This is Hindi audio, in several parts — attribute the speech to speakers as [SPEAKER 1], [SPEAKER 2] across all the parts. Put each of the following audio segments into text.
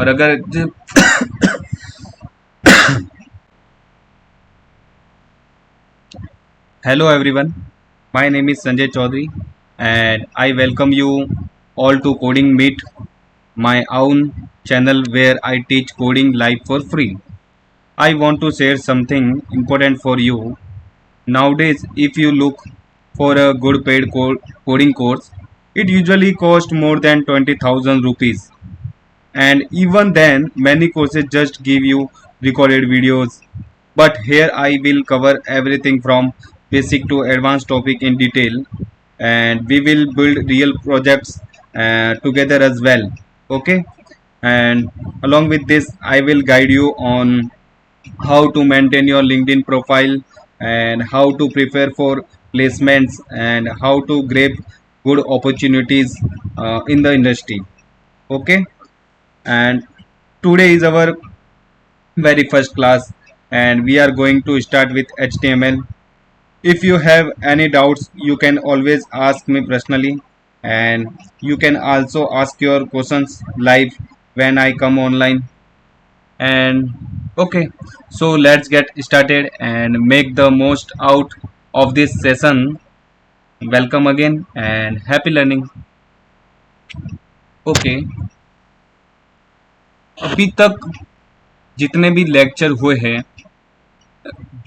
[SPEAKER 1] और अगर Hello everyone, my name is Sanjay Chaudhary and I welcome you all to Coding Meet, my own channel where I teach coding live for free. I want to share something important for you. Nowadays, if you look for a good paid coding course, it usually costs more than 20,000 rupees. And even then, many courses just give you recorded videos. But here I will cover everything from basic to advanced topic in detail, and we will build real projects together as well. Okay, and along with this I will guide you on how to maintain your LinkedIn profile and how to prepare for placements and how to grab good opportunities in the industry. Okay, and today is our very first class and we are going to start with HTML. If you have any doubts you can always ask me personally, and you can also ask your questions live when I come online. And okay, so let's get started and make the most out of this session. Welcome again and happy learning. Okay, अभी तक जितने भी लेक्चर हुए हैं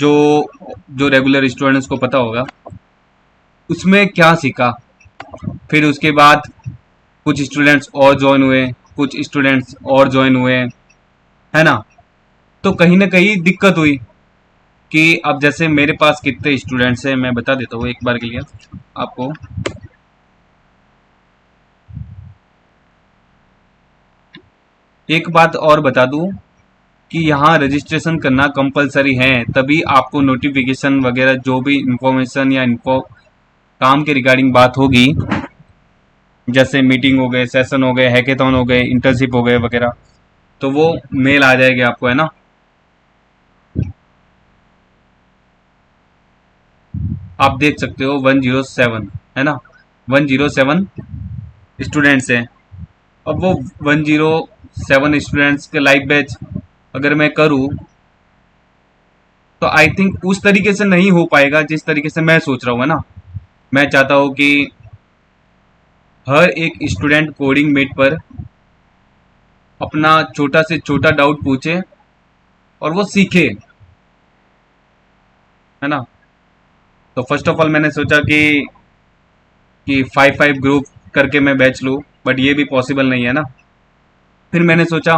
[SPEAKER 1] जो जो रेगुलर स्टूडेंट्स को पता होगा उसमें क्या सीखा, फिर उसके बाद कुछ स्टूडेंट्स और ज्वाइन हुए, कुछ स्टूडेंट्स और ज्वाइन हुए, है ना। तो कहीं ना कहीं दिक्कत हुई कि अब जैसे मेरे पास कितने स्टूडेंट्स हैं मैं बता देता हूँ एक बार के लिए आपको। एक बात और बता दूं कि यहाँ रजिस्ट्रेशन करना कंपलसरी है, तभी आपको नोटिफिकेशन वगैरह जो भी इंफॉर्मेशन या इन्फो काम के रिगार्डिंग बात होगी, जैसे मीटिंग हो गए, सेशन हो गए, हैकेथॉन हो गए, इंटर्नशिप हो गए वगैरह, तो वो मेल आ जाएगी आपको, है ना। आप देख सकते हो 107 है ना, 107 स्टूडेंट्स हैं। अब वो 107 स्टूडेंट्स के लाइव बैच अगर मैं करूँ तो आई थिंक उस तरीके से नहीं हो पाएगा जिस तरीके से मैं सोच रहा हूँ, है ना। मैं चाहता हूँ कि हर एक स्टूडेंट कोडिंग मीट पर अपना छोटा से छोटा डाउट पूछे और वो सीखे, है ना। तो फर्स्ट ऑफ ऑल मैंने सोचा कि 5-5 ग्रुप करके मैं बैच लूँ, बट ये भी पॉसिबल नहीं है ना। फिर मैंने सोचा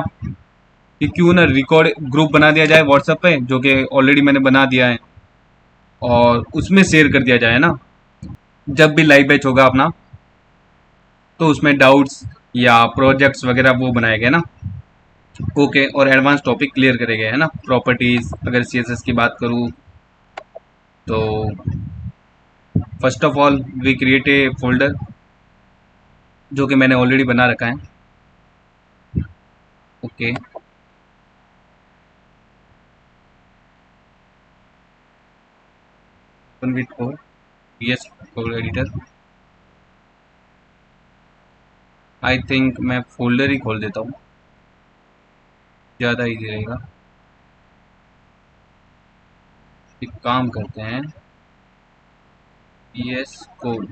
[SPEAKER 1] कि क्यों ना रिकॉर्ड ग्रुप बना दिया जाए व्हाट्सएप पे, जो कि ऑलरेडी मैंने बना दिया है, और उसमें शेयर कर दिया जाए ना। जब भी लाइव बैच होगा अपना तो उसमें डाउट्स या प्रोजेक्ट्स वगैरह वो बनाए गए ना। ओके, और एडवांस टॉपिक क्लियर करे गए, है ना। प्रॉपर्टीज अगर सीएसएस की बात करूँ तो first of all we create a folder जो कि मैंने ऑलरेडी बना रखा है। Okay, open with code, yes code editor. I think मैं फोल्डर ही खोल देता हूँ, ज़्यादा इजी रहेगा। एक काम करते हैं, यस कोड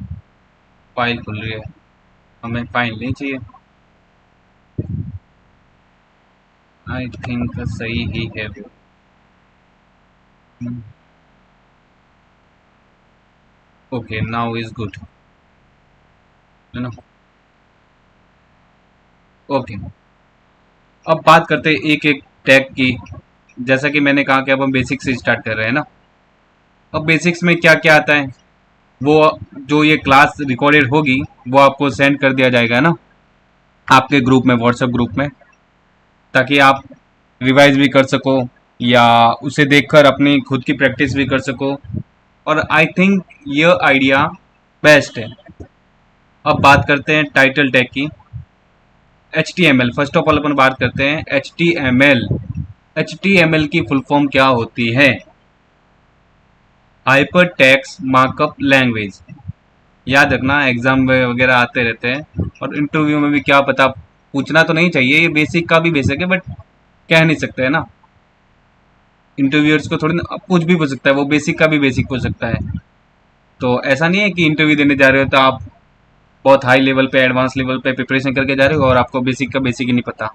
[SPEAKER 1] फाइल खुल रही है, हमें फाइल नहीं चाहिए। आई थिंक सही ही है वो। ओके, नाउ इज गुड, है ना। ओके, अब बात करते हैं एक एक टैग की। जैसा कि मैंने कहा कि अब हम बेसिक से स्टार्ट कर रहे हैं ना। अब बेसिक्स में क्या क्या आता है, वो जो ये क्लास रिकॉर्डेड होगी वो आपको सेंड कर दिया जाएगा ना आपके ग्रुप में, व्हाट्सएप ग्रुप में, ताकि आप रिवाइज भी कर सको या उसे देखकर अपनी खुद की प्रैक्टिस भी कर सको। और आई थिंक ये आइडिया बेस्ट है। अब बात करते हैं टाइटल टैग की। HTML, फर्स्ट ऑफ ऑल अपन बात करते हैं HTML। HTML की फुल फॉर्म क्या होती है? Hyper text markup language. याद रखना, एग्जाम वगैरह आते रहते हैं और इंटरव्यू में भी क्या पता पूछना तो नहीं चाहिए, ये बेसिक का भी बेसिक है, बट कह नहीं सकते है ना, इंटरव्यूअर्स को थोड़ी ना कुछ भी पूछ सकता है, वो बेसिक का भी बेसिक पूछ सकता है। तो ऐसा नहीं है कि इंटरव्यू देने जा रहे हो तो आप बहुत हाई लेवल पे, एडवांस लेवल पे प्रिपरेशन करके जा रहे हो और आपको बेसिक का बेसिक ही नहीं पता।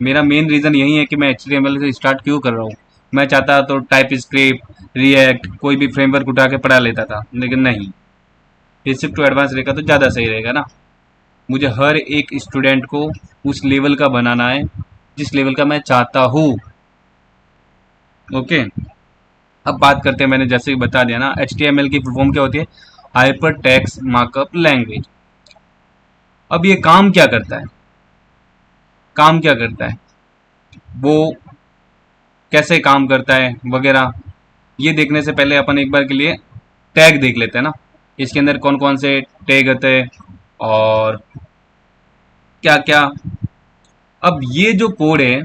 [SPEAKER 1] मेरा मेन रीज़न यही है कि मैं HTML से स्टार्ट क्यों कर रहा हूँ। मैं चाहता तो टाइप स्क्रिप्ट, रिएक्ट, कोई भी फ्रेमवर्क उठा के पढ़ा लेता था, लेकिन नहीं, बेसिक टू एडवांस रहेगा तो ज़्यादा सही रहेगा ना। मुझे हर एक स्टूडेंट को उस लेवल का बनाना है जिस लेवल का मैं चाहता हूँ। ओके, अब बात करते हैं, मैंने जैसे ही बता दिया ना, HTML की फुल फॉर्म क्या होती है, हाइपर टेक्स्ट मार्कअप लैंग्वेज। अब ये काम क्या करता है, काम क्या करता है, वो कैसे काम करता है वगैरह, ये देखने से पहले अपन एक बार के लिए टैग देख लेते हैं ना, इसके अंदर कौन कौन से टैग होते हैं और क्या क्या। अब ये जो कोड है,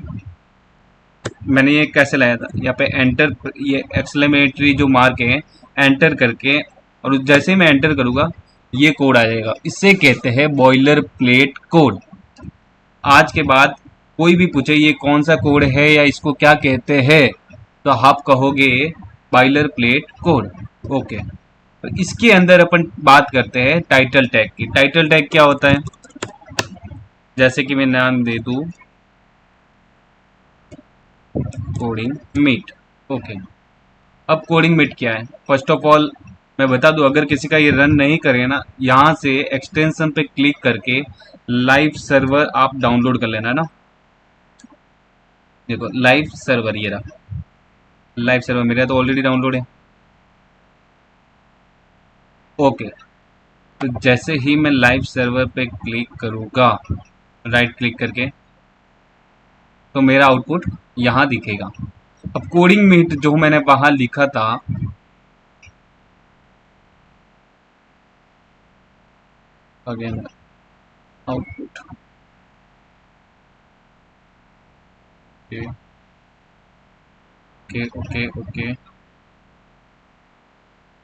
[SPEAKER 1] मैंने ये कैसे लाया था, यहाँ पे एंटर, ये एक्सक्लेमेटरी जो मार्क है, एंटर करके, और जैसे ही मैं एंटर करूँगा ये कोड आ जाएगा, इसे कहते हैं बॉयलर प्लेट कोड। आज के बाद कोई भी पूछे ये कौन सा कोड है या इसको क्या कहते हैं, तो आप कहोगे बॉयलर प्लेट कोड। ओके, तो इसके अंदर अपन बात करते हैं टाइटल टैग की। टाइटल टैग क्या होता है, जैसे कि मैं नाम दे दूं कोडिंग मीट। ओके, अब कोडिंग मीट क्या है, फर्स्ट ऑफ ऑल मैं बता दूं, अगर किसी का ये रन नहीं करे ना, यहाँ से एक्सटेंशन पे क्लिक करके लाइव सर्वर आप डाउनलोड कर लेना ना। देखो लाइव सर्वर, ये रहा लाइव सर्वर, मेरा तो ऑलरेडी डाउनलोड है। ओके, तो जैसे ही मैं लाइव सर्वर पे क्लिक करूँगा, राइट क्लिक करके, तो मेरा आउटपुट यहाँ दिखेगा। अब कोडिंग मीट जो मैंने वहां लिखा था, again output, okay okay okay okay,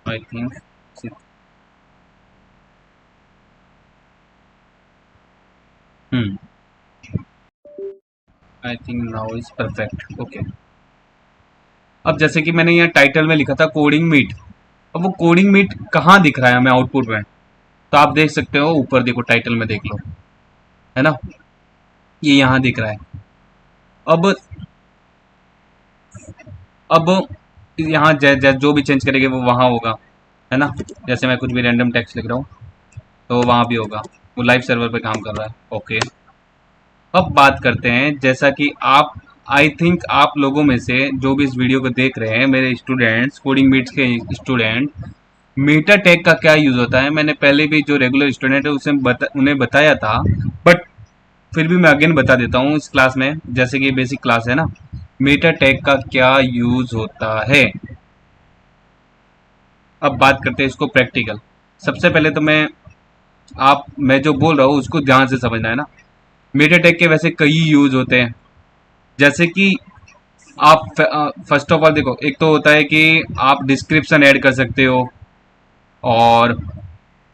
[SPEAKER 1] I think, hmm, I think now is perfect. Okay, अब जैसे कि मैंने यहाँ टाइटल में लिखा था कोडिंग मीट, अब वो कोडिंग मीट कहाँ दिख रहा है हमें आउटपुट में, तो आप देख सकते हो ऊपर, देखो टाइटल में देख लो, है ना, ये यहाँ दिख रहा है। अब अब यहाँ जो भी चेंज करेंगे वो वहाँ होगा, है ना, जैसे मैं कुछ भी रैंडम टेक्स्ट लिख रहा हूँ तो वहाँ भी होगा, वो लाइव सर्वर पे काम कर रहा है। ओके, अब बात करते हैं, जैसा कि आप, आई थिंक आप लोगों में से जो भी इस वीडियो को देख रहे हैं, मेरे स्टूडेंट्स, कोडिंग मीट्स के स्टूडेंट, मेटा टैग का क्या यूज होता है, मैंने पहले भी जो रेगुलर स्टूडेंट है उसे उन्हें बताया था, बट फिर भी मैं अगेन बता देता हूँ इस क्लास में, जैसे कि बेसिक क्लास है ना। मेटा टैग का क्या यूज होता है, अब बात करते हैं इसको प्रैक्टिकल। सबसे पहले तो मैं जो बोल रहा हूँ उसको ध्यान से समझना है ना। मेटा टैग के वैसे कई यूज होते हैं, जैसे कि आप फर्स्ट ऑफ ऑल देखो, एक तो होता है कि आप डिस्क्रिप्शन ऐड कर सकते हो, और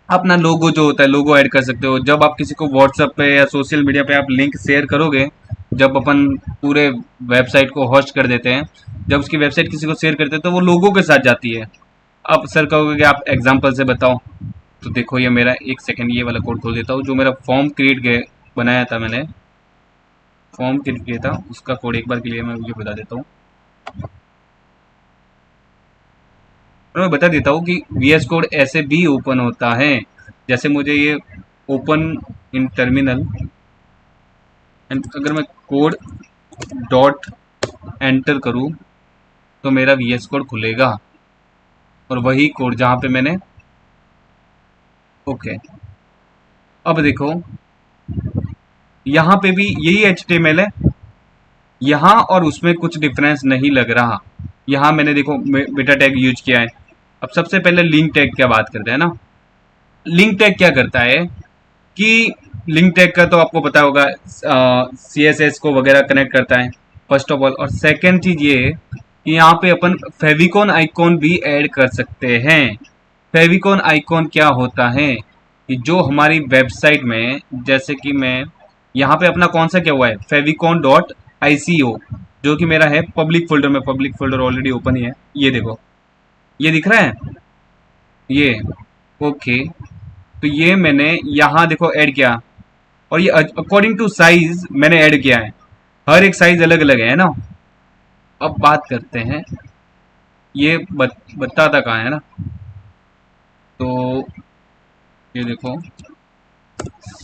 [SPEAKER 1] अपना लोगो जो होता है लोगो ऐड कर सकते हो। जब आप किसी को व्हाट्सएप पे या सोशल मीडिया पे आप लिंक शेयर करोगे, जब अपन पूरे वेबसाइट को होस्ट कर देते हैं, जब उसकी वेबसाइट किसी को शेयर करते हैं तो वो लोगों के साथ जाती है। अब सर कहोगे कि आप एग्जाम्पल से बताओ, तो देखो ये मेरा, एक सेकेंड ये वाला कोड खोल देता हूँ, जो मेरा फॉर्म बनाया था मैंने, फॉर्म क्रिएट किया था उसका कोड एक बार के लिए मैं मुझे बता देता हूँ, और मैं बता देता हूँ कि VS कोड ऐसे भी ओपन होता है, जैसे मुझे ये ओपन इन टर्मिनल, एंड अगर मैं कोड डॉट एंटर करूँ तो मेरा VS कोड खुलेगा, और वही कोड जहाँ पे मैंने, ओके, अब देखो यहाँ पे भी यही HTML है, यहाँ और उसमें कुछ डिफरेंस नहीं लग रहा। यहाँ मैंने देखो मेटा टैग यूज किया है। अब सबसे पहले लिंक टैग क्या बात करते हैं ना, लिंक टैग क्या करता है कि लिंक टैग का तो आपको पता होगा, CSS को वगैरह कनेक्ट करता है फर्स्ट ऑफ ऑल, और सेकंड चीज ये है कि यहाँ पे अपन फेविकॉन आइकॉन भी ऐड कर सकते हैं। फेविकॉन आइकॉन क्या होता है कि जो हमारी वेबसाइट में, जैसे कि मैं यहाँ पे अपना कौन सा क्या हुआ है, favicon.ico, जो कि मेरा है पब्लिक फोल्डर में। पब्लिक फोल्डर ऑलरेडी ओपन ही है, ये देखो, ये दिख रहा है ये। ओके, तो ये मैंने यहाँ देखो ऐड किया, और ये अकॉर्डिंग टू साइज मैंने ऐड किया है। हर एक साइज अलग अलग है ना। अब बात करते हैं, ये बताता कहाँ है ना, तो ये देखो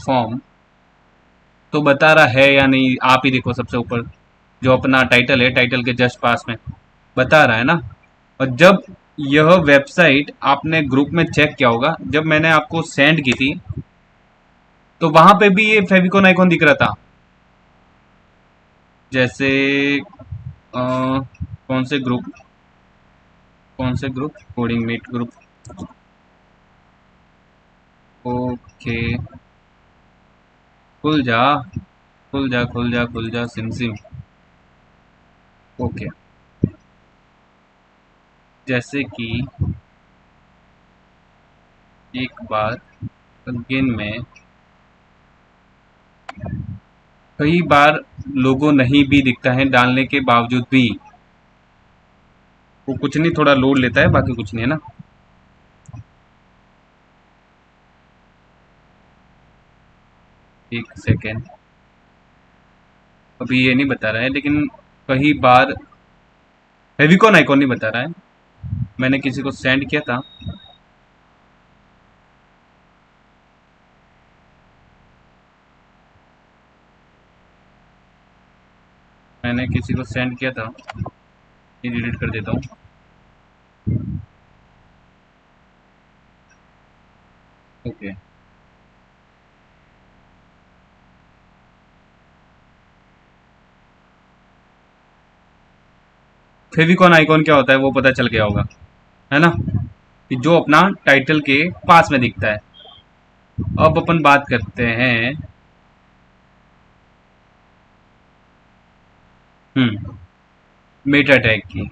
[SPEAKER 1] फॉर्म तो बता रहा है या नहीं, आप ही देखो सबसे ऊपर जो अपना टाइटल है, टाइटल के जस्ट पास में बता रहा है ना। और जब यह वेबसाइट आपने ग्रुप में चेक किया होगा, जब मैंने आपको सेंड की थी, तो वहां पे भी ये फेविकॉन आइकॉन दिख रहा था। जैसे कौन से ग्रुप, कौन से group, coding meet group. Okay, खुल जा, खुल जा, खुल जा, खुल जा सिम सिम। ओके, जैसे कि एक बार अगेन में, कई बार लोगो नहीं भी दिखता है डालने के बावजूद भी। वो कुछ नहीं, थोड़ा लोड लेता है, बाकी कुछ नहीं है ना। एक सेकेंड, अभी ये नहीं बता रहा है, लेकिन कई बार फेविकॉन आइकॉन नहीं बता रहा है। मैंने किसी को सेंड किया था, मैंने किसी को सेंड किया था, ये डिलीट कर देता हूँ। ओके, फेविकॉन आइकॉन क्या होता है वो पता चल गया होगा, है ना, कि जो अपना टाइटल के पास में दिखता है। अब अपन बात करते हैं मेटा टैग की।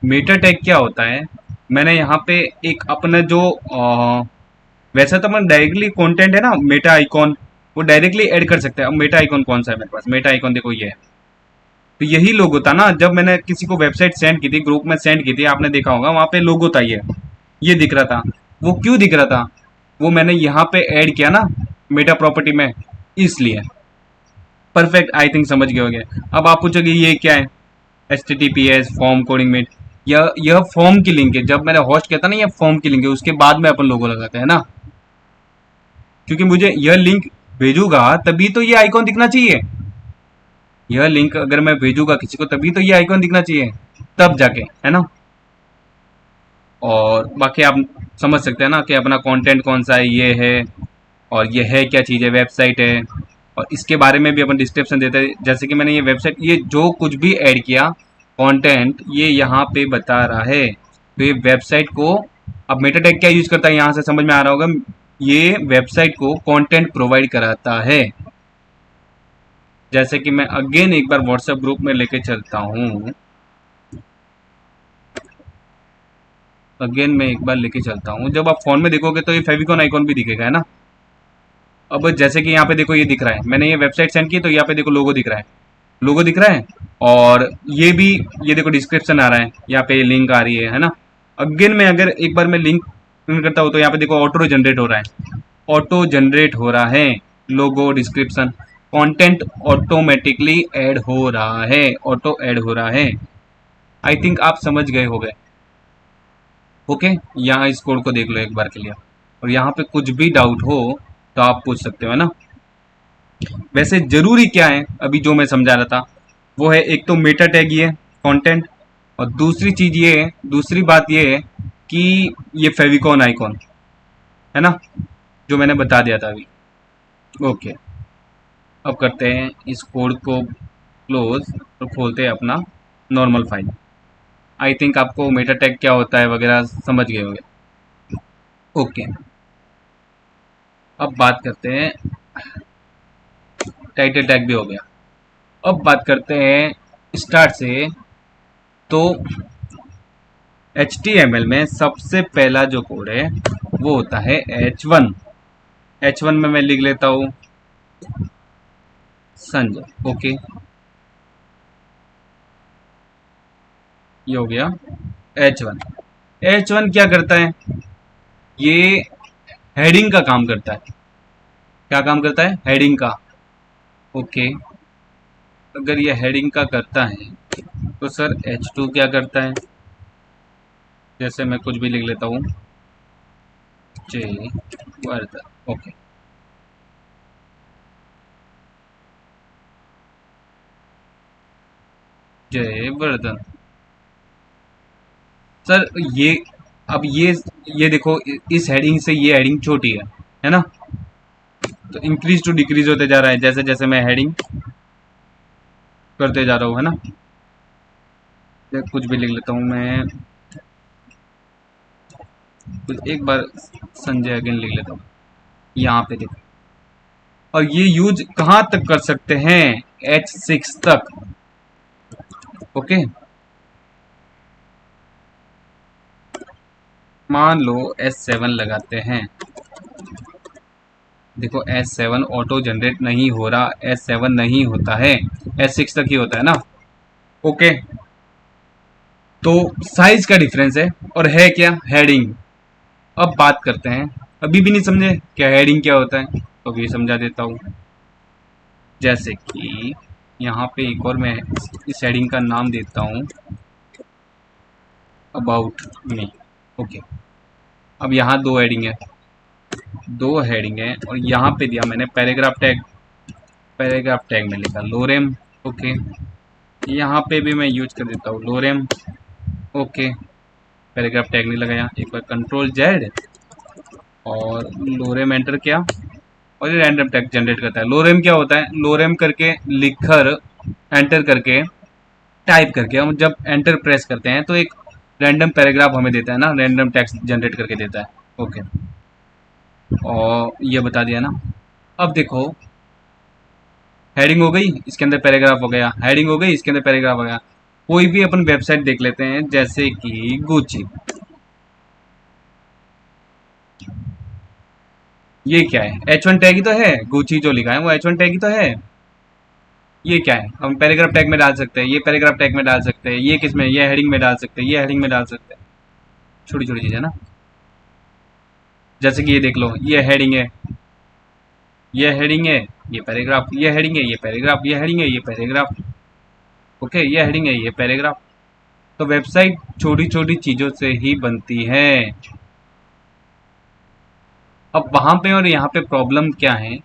[SPEAKER 1] मेटा टैग क्या होता है, मैंने यहाँ पे एक अपना जो वैसे तो अपन डायरेक्टली कंटेंट है ना, मेटा आइकॉन, वो डायरेक्टली ऐड कर सकते हैं। अब मेटा आइकॉन कौन सा है मेरे पास, मेटा आइकॉन देखो ये है। तो यही लोगो था ना, जब मैंने किसी को वेबसाइट सेंड की थी, ग्रुप में सेंड की थी, आपने देखा होगा वहां पे लोगो था, ये दिख रहा था। वो क्यों दिख रहा था, वो मैंने यहाँ पे ऐड किया ना मेटा प्रॉपर्टी में, इसलिए। परफेक्ट, आई थिंक समझ गए होंगे। अब आप पूछोगे ये क्या है, HTTPS फॉर्म कोडिंग में, यह फॉर्म की लिंक है। जब मैंने होस्ट किया था ना, यह फॉर्म की लिंक है, उसके बाद में अपन लोगो लगाते हैं ना, क्योंकि मुझे यह लिंक भेजूंगा तभी तो ये आइकॉन दिखना चाहिए। यह लिंक अगर मैं भेजूंगा किसी को तभी तो ये आइकॉन दिखना चाहिए, तब जाके, है ना। और बाकी आप समझ सकते हैं ना कि अपना कंटेंट कौन सा है, ये है, और ये है क्या चीज़ है, वेबसाइट है। और इसके बारे में भी अपन डिस्क्रिप्शन देते हैं, जैसे कि मैंने ये वेबसाइट, ये जो कुछ भी ऐड किया कंटेंट, ये यहाँ पे बता रहा है। तो ये वेबसाइट को, अब मेटा टैग क्या यूज करता है, यहाँ से समझ में आ रहा होगा, ये वेबसाइट को कंटेंट प्रोवाइड कराता है। जैसे कि मैं अगेन एक बार व्हाट्सएप ग्रुप में लेके चलता हूँ, अगेन मैं एक बार लेके चलता हूँ। जब आप फोन में देखोगे तो ये फेविकॉन आइकॉन भी दिखेगा, है ना। अब जैसे कि यहाँ पे देखो ये दिख रहा है, मैंने ये वेबसाइट सेंड की, तो यहाँ पे देखो लोगो दिख रहा है, लोगो दिख रहा है। और ये भी, ये देखो डिस्क्रिप्शन आ रहा है, यहाँ पे लिंक आ रही है ना। अगेन मैं अगर एक बार मैं लिंक प्रिंट करता हूँ, तो यहाँ पे देखो ऑटो जनरेट हो रहा है, ऑटो जनरेट हो रहा है, लोगो, डिस्क्रिप्शन, कंटेंट ऑटोमेटिकली ऐड हो रहा है, ऑटो ऐड हो रहा है। आई थिंक आप समझ गए हो गए। ओके, यहाँ इस कोड को देख लो एक बार के लिए, और यहाँ पे कुछ भी डाउट हो तो आप पूछ सकते हो, है ना। वैसे जरूरी क्या है, अभी जो मैं समझा रहा था वो है, एक तो मेटा टैग ये कंटेंट, और दूसरी चीज ये है, दूसरी बात ये है कि ये फेविकॉन आइकॉन, है ना, जो मैंने बता दिया था अभी। ओके, अब करते हैं इस कोड को क्लोज, और खोलते हैं अपना नॉर्मल फाइल। आई थिंक आपको मेटा टैग क्या होता है वगैरह समझ गए होंगे। ओके, अब बात करते हैं, टाइटल टैग भी हो गया। अब बात करते हैं स्टार्ट से। तो HTML में सबसे पहला जो कोड है वो होता है H1। H1 में मैं लिख लेता हूँ संजय। ओके, ये हो गया H1। H1 क्या करता है? ये हेडिंग का काम करता है। क्या काम करता है? हेडिंग का। ओके, अगर ये हेडिंग का करता है तो सर H2 क्या करता है? जैसे मैं कुछ भी लिख लेता हूँ, जय वर्धन। ओके, जय वर्धन। सर ये, अब ये देखो, इस हेडिंग से ये हेडिंग छोटी है ना? तो इंक्रीज टू डिक्रीज होते जा रहा है जैसे जैसे मैं हेडिंग करते जा रहा हूँ, है ना? कुछ भी लिख लेता हूँ मैं, कुछ एक बार संजय अगेन लिख लेता हूँ यहाँ पे देखो। और ये यूज कहाँ तक कर सकते हैं? H6 तक। ओके, मान लो S7 लगाते हैं। देखो S7 ऑटो जनरेट नहीं हो रहा, S7 नहीं होता है, S6 तक ही होता है ना? ओके, तो साइज का डिफरेंस है, और है क्या? हेडिंग। अब बात करते हैं, अभी भी नहीं समझे क्या हेडिंग क्या होता है? तो अभी समझा देता हूँ। जैसे कि यहाँ पे एक और मैं इस हेडिंग का नाम देता हूँ, अबाउट मी। ओके, अब यहाँ दो हेडिंग है, और यहाँ पे दिया मैंने पैराग्राफ टैग। पैराग्राफ टैग में लिखा लोरेम। ओके, यहाँ पे भी मैं यूज कर देता हूँ लोरेम। ओके, पैराग्राफ टैग नहीं लगाया, एक बार कंट्रोल जेड और लोरेम एंटर किया, और ये रैंडम टैग जनरेट करता है। लोरेम क्या होता है? लोरेम करके लिखकर एंटर करके टाइप करके हम जब एंटर प्रेस करते हैं तो एक रैंडम पैराग्राफ हमें देता है ना, रैंडम टेक्स्ट जनरेट करके देता है। ओके, और ये बता दिया ना। अब देखो, हेडिंग हो गई, इसके अंदर पैराग्राफ हो गया, हेडिंग हो गई, इसके अंदर पैराग्राफ हो गया। कोई भी अपन वेबसाइट देख लेते हैं, जैसे कि गुची। ये क्या है? H1 टैग ही तो है, गुची जो लिखा है वो H1 टैग ही तो है। ये क्या है? हम पैराग्राफ टैग में डाल सकते हैं, ये पैराग्राफ टैग में डाल सकते हैं, ये किस में? ये हेडिंग में डाल सकते हैं, ये हेडिंग में डाल सकते हैं। छोटी छोटी चीजें ना। जैसे कि ये देख लो, ये हेडिंग है, ये हेडिंग है, ये पैराग्राफ, ये हेडिंग है, ये पैराग्राफ, ये हेडिंग है, ये पैराग्राफ। ओके, ये हेडिंग है, ये पैराग्राफ। तो वेबसाइट छोटी छोटी चीजों से ही बनती है। अब वहां पे और यहाँ पे प्रॉब्लम क्या है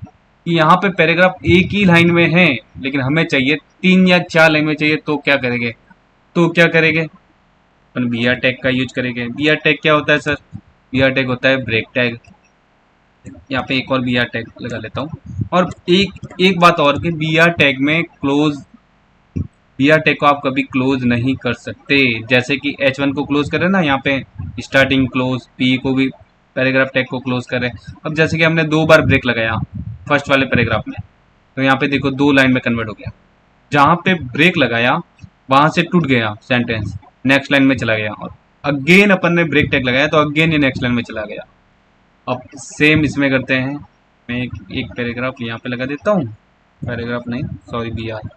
[SPEAKER 1] कि यहाँ पे पैराग्राफ एक ही लाइन में है, लेकिन हमें चाहिए 3 या 4 लाइन में चाहिए, तो क्या करेंगे? तो क्या करेंगे? अपन बी आर टैग का यूज करेंगे। बी आर टैग क्या होता है सर? बी आर टैग होता है ब्रेक टैग। यहाँ पे एक और बी आर टैग लगा लेता हूँ। और एक एक बात और कि बी आर टैग में क्लोज, बी आर टैग को आप कभी क्लोज नहीं कर सकते। जैसे कि H1 को क्लोज करें ना, यहाँ पे स्टार्टिंग क्लोज, पी को भी, पैराग्राफ टैग को क्लोज करें। अब जैसे कि हमने 2 बार ब्रेक लगाया फर्स्ट वाले पैराग्राफ में, तो यहाँ पे देखो 2 लाइन में कन्वर्ट हो गया। जहाँ पे ब्रेक लगाया वहां से टूट गया सेंटेंस, नेक्स्ट लाइन में चला गया, और अगेन अपन ने ब्रेक टैग लगाया तो अगेन ये नेक्स्ट लाइन में चला गया। अब सेम इसमें करते हैं। मैं एक पैराग्राफ यहाँ पे लगा देता हूँ, पैराग्राफ नहीं, सॉरी, बी आर।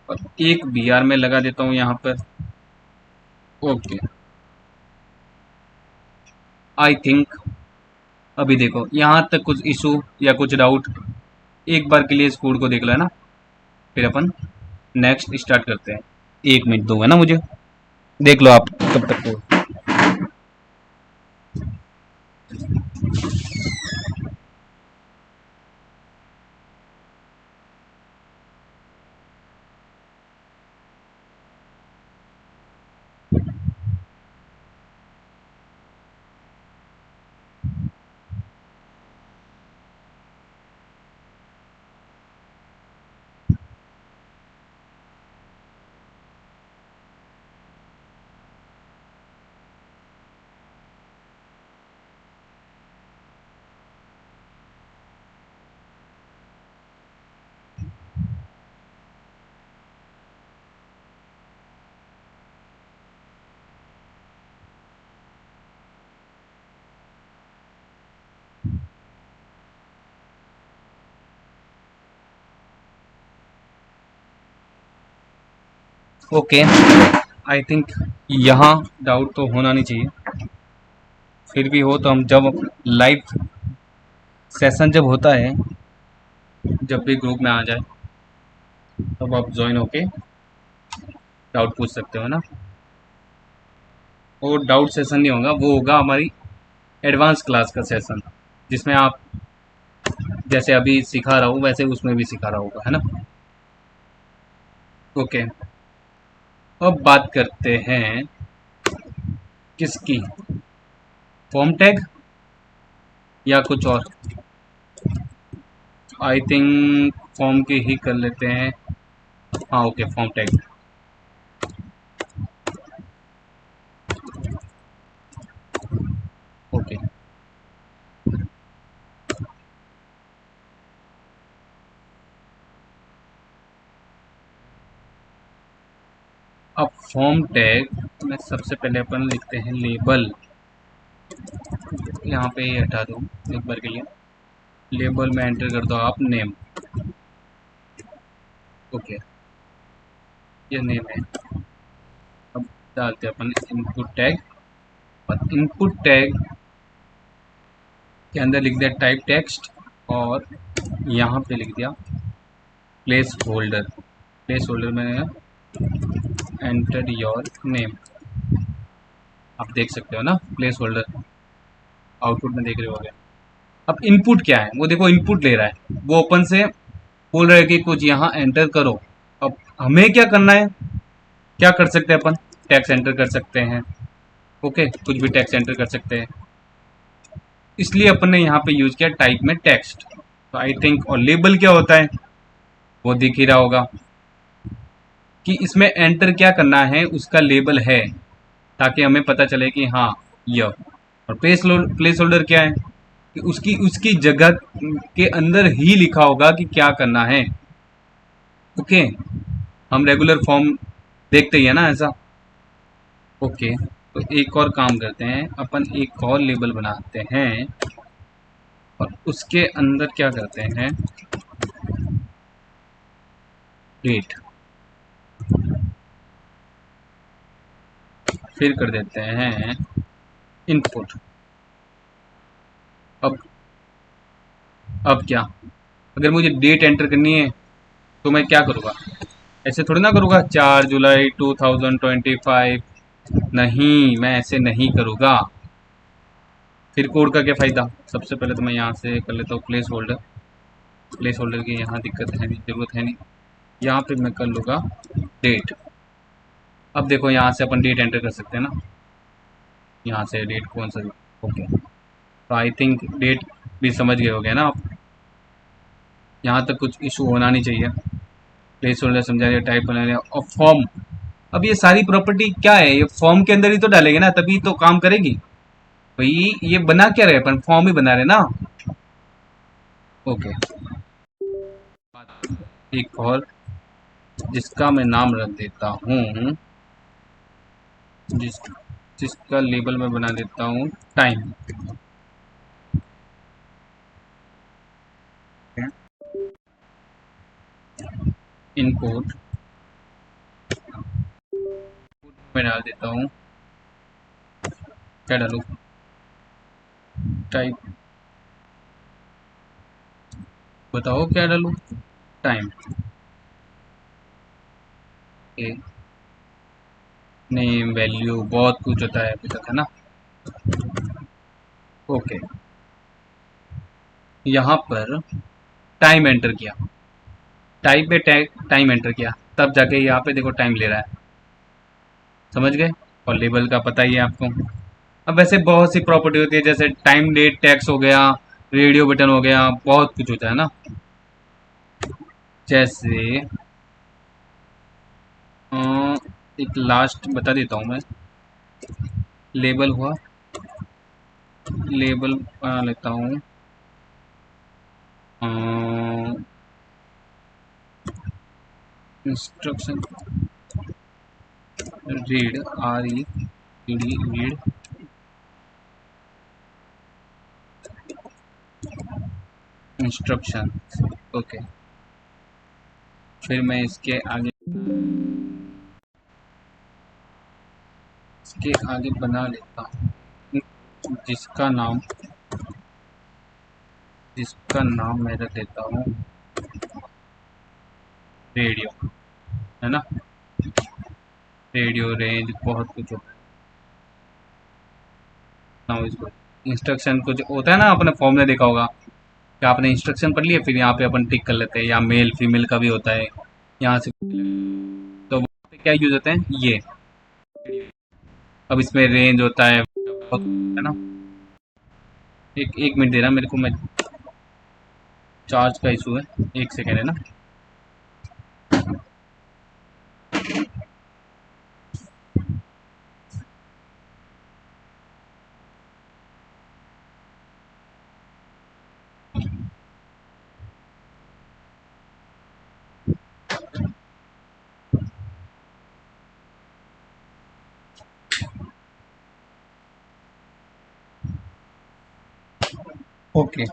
[SPEAKER 1] और एक बी आर में लगा देता हूँ यहाँ पर। ओके, आई थिंक अभी देखो यहाँ तक कुछ इशू या कुछ डाउट? एक बार के लिए इस कोड को देख लो, है ना? फिर अपन नेक्स्ट स्टार्ट करते हैं। 1 मिनट दो, है ना मुझे? देख लो आप कब तक कोड। ओके, आई थिंक यहाँ डाउट तो होना नहीं चाहिए। फिर भी हो तो हम जब लाइव सेशन जब होता है, जब भी ग्रुप में आ जाए तब आप ज्वाइन होके डाउट पूछ सकते हो ना। वो डाउट सेशन नहीं होगा, वो होगा हमारी एडवांस क्लास का सेशन, जिसमें आप जैसे अभी सिखा रहा हूँ वैसे उसमें भी सिखा रहा होगा, है ना। ओके, अब बात करते हैं किसकी, फॉर्म टैग या कुछ और। आई थिंक फॉर्म की ही कर लेते हैं। हाँ ओके, फॉर्म टैग। ओके, अब फॉर्म टैग में सबसे पहले अपन लिखते हैं लेबल। यहाँ पे ये हटा दूँ एक बार के लिए। लेबल में एंटर कर दो आप नेम। ओके, ये नेम है। अब डालते हैं अपन इनपुट टैग, और इनपुट टैग के अंदर लिख दिया टाइप टेक्स्ट, और यहाँ पे लिख दिया प्लेस होल्डर। प्लेस होल्डर में एंटर योर नेम। आप देख सकते हो ना प्लेस होल्डर, आउटपुट में देख रहे होगे। अब इनपुट क्या है, वो देखो इनपुट ले रहा है, वो ओपन से बोल रहा है कि कुछ यहाँ एंटर करो। अब हमें क्या करना है, क्या कर सकते हैं अपन, टैक्स एंटर कर सकते हैं। ओके, कुछ भी टैक्स एंटर कर सकते हैं, इसलिए अपन ने यहाँ पे यूज किया टाइप में टेक्स्ट। तो आई थिंक, और लेबल क्या होता है वो दिख ही रहा होगा कि इसमें एंटर क्या करना है, उसका लेबल है, ताकि हमें पता चले कि हाँ यह। और प्लेस होल्डर क्या है कि उसकी उसकी जगह के अंदर ही लिखा होगा कि क्या करना है। ओके, हम रेगुलर फॉर्म देखते ही है ना ऐसा। ओके, तो एक और काम करते हैं अपन, एक और लेबल बनाते हैं और उसके अंदर क्या करते हैं, डेट। फिर कर देते हैं इनपुट। अब अब क्या, अगर मुझे डेट एंटर करनी है तो मैं क्या करूँगा, ऐसे थोड़ी ना करूँगा 4 जुलाई 2025। नहीं, मैं ऐसे नहीं करूँगा। फिर कोड का क्या फ़ायदा। सबसे पहले तो मैं यहाँ से कर लेता हूँ प्लेस होल्डर। प्लेस होल्डर की यहाँ दिक्कत है नहीं, ज़रूरत है नहीं। यहाँ पे मैं कर लूँगा डेट। अब देखो यहाँ से अपन डेट एंटर कर सकते हैं ना, यहाँ से डेट कौन सा। ओके, तो आई थिंक डेट भी समझ गए हो गए ना आप। यहाँ तक कुछ इशू होना नहीं चाहिए। प्लेस होल्डर समझा दिया, टाइप बना दिया, और फॉर्म। अब ये सारी प्रॉपर्टी क्या है, ये फॉर्म के अंदर ही तो डालेंगे ना, तभी तो काम करेगी भाई। ये बना क्या रहे अपन, फॉर्म ही बना रहे ना। ओके, एक और जिसका मैं नाम रख देता हूँ, जिस जिसका लेबल मैं बना देता हूँ टाइम। इनपुट मैं डाल देता हूँ, क्या डालूँ, टाइप। बताओ क्या डालूँ, टाइम। नेम वैल्यू बहुत कुछ होता है अभी तक, है ना। ओके, यहाँ पर टाइम एंटर किया, टाइप पे टाइम एंटर किया, तब जाके यहाँ पे देखो टाइम ले रहा है। समझ गए। और लेबल का पता ही है आपको। अब वैसे बहुत सी प्रॉपर्टी होती है, जैसे टाइम डेट टैक्स हो गया, रेडियो बटन हो गया, बहुत कुछ होता है ना। जैसे अ, एक लास्ट बता देता हूँ मैं, लेबल हुआ, लेबल बना लेता हूँ instruction, read, read instruction. Okay, फिर मैं इसके आगे इसके आगे बना लेता हूँ जिसका नाम मैं रख देता हूँ रेडियो, है ना। रेडियो रेंज बहुत कुछ होता है इसको। इंस्ट्रक्शन कुछ होता है ना, आपने फॉर्म में देखा होगा कि आपने इंस्ट्रक्शन पढ़ लिया, फिर यहाँ पे अपन टिक कर लेते हैं, या मेल फीमेल का भी होता है यहाँ से। तो वहाँ पे क्या यूज होते हैं ये। अब इसमें रेंज होता है बहुत, है ना। एक एक मिनट देना मेरे को, मैं चार्ज का इशू है, एक सेकेंड, है ना। ओके,